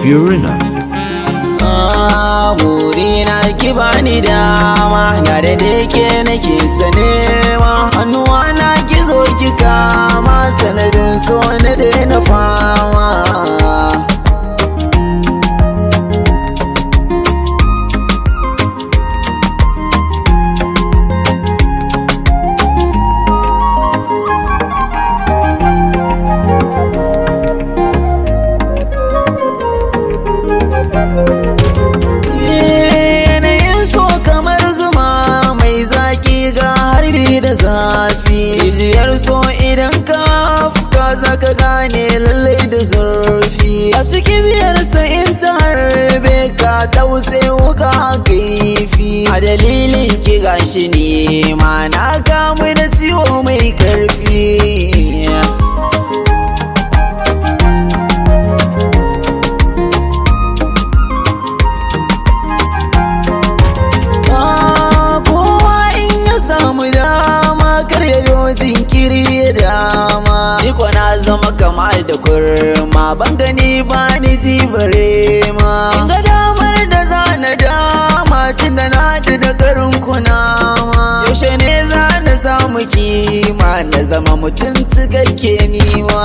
Burina. Burina ki bani dama, na da dake nake ta nema. Hannuwa na ki zo ki kama, sanadin so na daina fama. Da zafi rijiyar so idan ka fuka zaka gane lallai da zurfi. A cikin biyarsa in ta harbe ka ta wuce wuka kaifi. A dalilin ki gashi ne ma na kamu da ciwo mai karfi. Jinkiri dama iko na zama kama da kurma, ban gani ba ni ji bare ma. In ga damar da zana dama tunda na ji da garin kunama. Yaushe ne za na samu kima na zama mutum cikakke nima.